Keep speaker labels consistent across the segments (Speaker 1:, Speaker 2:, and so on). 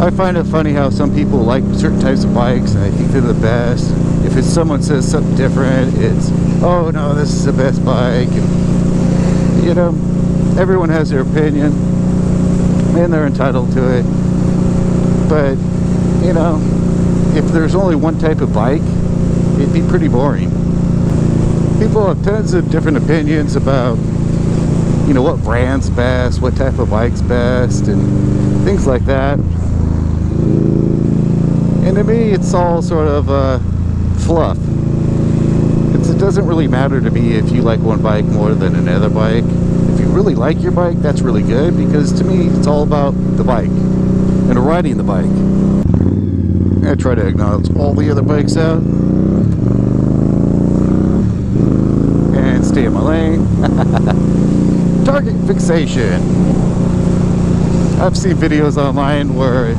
Speaker 1: I find it funny how some people like certain types of bikes and I think they're the best. If it's someone says something different, it's, oh no, this is the best bike. And, you know, everyone has their opinion and they're entitled to it. But, you know, if there's only one type of bike, it'd be pretty boring. People have tons of different opinions about, you know, what brand's best, what type of bike's best, and things like that. And to me, it's all sort of fluff. It doesn't really matter to me if you like one bike more than another bike. If you really like your bike, that's really good, because to me, it's all about the bike and riding the bike. I try to acknowledge all the other bikes out and stay in my lane. Target fixation. I've seen videos online where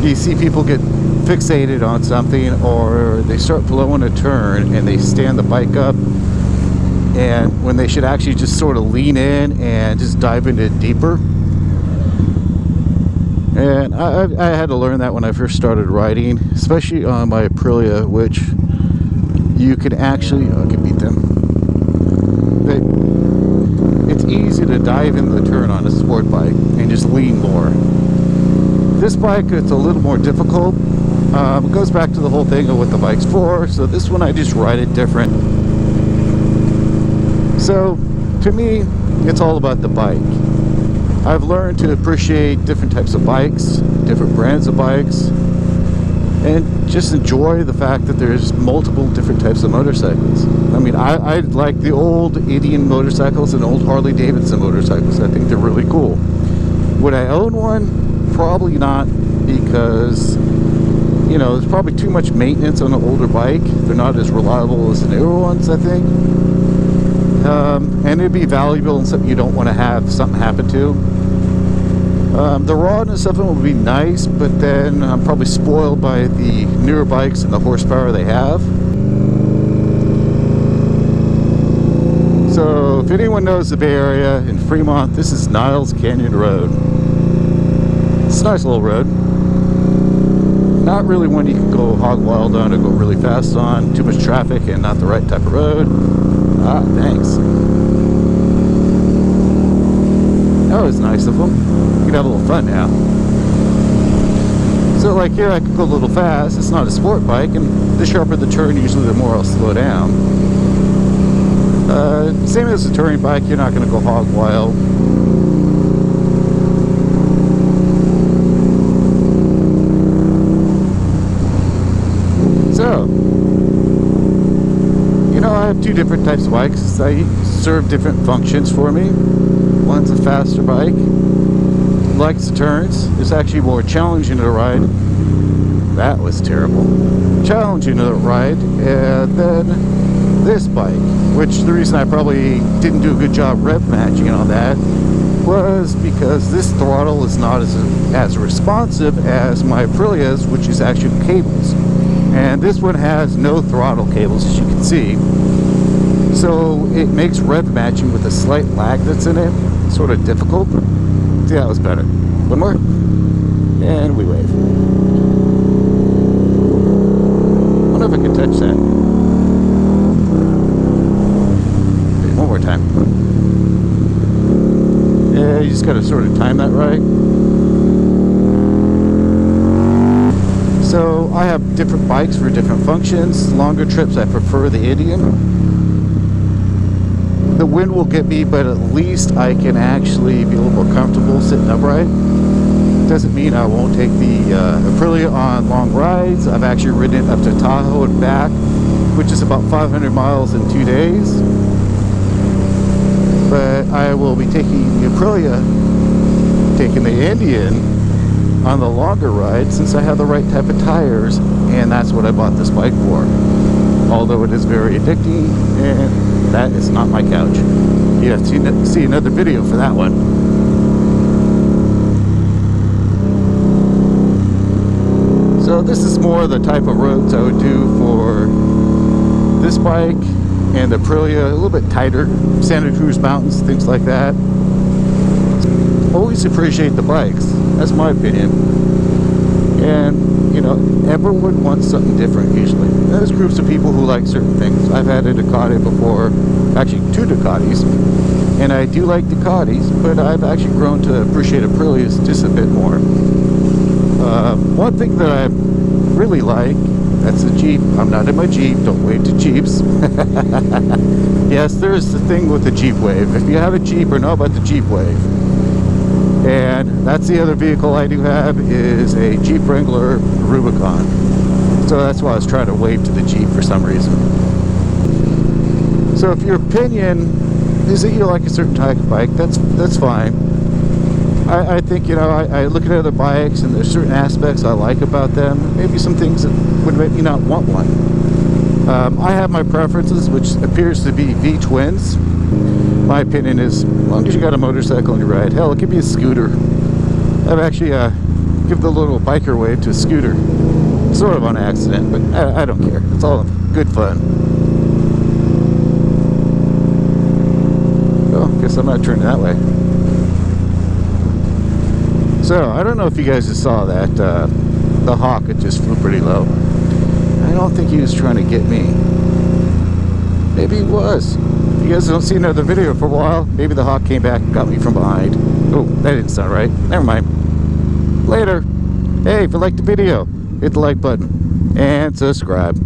Speaker 1: you see people get fixated on something, or they start blowing a turn and they stand the bike up, and when they should actually just sort of lean in and just dive into it deeper. And I had to learn that when I first started riding, especially on my Aprilia, which you can actually, I can beat them. It's easy to dive in the turn on a sport bike and just lean more. This bike, it's a little more difficult. It goes back to the whole thing of what the bike's for. So this one, I just ride it different. So to me, it's all about the bike. I've learned to appreciate different types of bikes, different brands of bikes, and just enjoy the fact that there's multiple different types of motorcycles. I mean, I like the old Indian motorcycles and old Harley Davidson motorcycles. I think they're really cool. Would I own one? Probably not, because, you know, there's probably too much maintenance on an older bike. They're not as reliable as the newer ones, I think. And it'd be valuable and something you don't want to have something happen to. The rawness of them would be nice, but then I'm probably spoiled by the newer bikes and the horsepower they have. So if anyone knows the Bay Area in Fremont, this is Niles Canyon Road. It's a nice little road. Not really one you can go hog wild on or go really fast on. Too much traffic and not the right type of road. Ah, thanks. That was nice of them. You can have a little fun now. So like here, I can go a little fast. It's not a sport bike, and the sharper the turn, usually the more I'll slow down. Same as a touring bike, you're not going to go hog wild. So, you know, I have two different types of bikes. They serve different functions for me. One's a faster bike, likes the turns. It's actually more challenging to ride. That was terrible. Challenging to ride. And then this bike, which the reason I probably didn't do a good job rev matching on that was because this throttle is not as responsive as my Aprilia's, which is actually cables. And this one has no throttle cables, as you can see. So it makes rev matching with a slight lag that's in it sort of difficult. See, that was better. One more. And we wave. I wonder if I can touch that. Okay, one more time. Yeah, you just got to sort of time that right. So I have different bikes for different functions. Longer trips, I prefer the Indian. The wind will get me, but at least I can actually be a little more comfortable sitting upright. Doesn't mean I won't take the Aprilia on long rides. I've actually ridden it up to Tahoe and back, which is about 500 miles in 2 days. But I will be taking the Aprilia, taking the Indian on the longer ride, since I have the right type of tires, and that's what I bought this bike for. Although it is very addicting, and that is not my couch. You have to see another video for that one. So this is more the type of roads I would do for this bike and the Aprilia, a little bit tighter, Santa Cruz Mountains, things like that. always appreciate the bikes. That's my opinion. And, you know, everyone wants something different usually. There's groups of people who like certain things. I've had a Ducati before, actually 2 Ducatis, and I do like Ducatis, but I've actually grown to appreciate Aprilias just a bit more. One thing that I really like, that's the Jeep. I'm not in my Jeep, don't wave to Jeeps. Yes, there's the thing with the Jeep Wave. If you have a Jeep or know about the Jeep Wave. And that's the other vehicle I do have, is a Jeep Wrangler Rubicon. So that's why I was trying to wave to the Jeep for some reason. So if your opinion is that you like a certain type of bike, that's fine. I think, you know, I look at other bikes and there's certain aspects I like about them. Maybe some things that would make me not want one. I have my preferences, which appears to be V-twins. My opinion is, as long as you got a motorcycle and you ride, hell, it could be a scooter. I've actually give the little biker wave to a scooter. Sort of on accident, but I don't care. It's all good fun. Oh, guess I'm not turning that way. So, I don't know if you guys just saw that. The Hawk, it just flew pretty low. I don't think he was trying to get me. Maybe he was. If you guys don't see another video for a while, maybe the Hawk came back and got me from behind. Oh, that didn't sound right. Never mind. Later. Hey, if you liked the video, hit the like button and subscribe.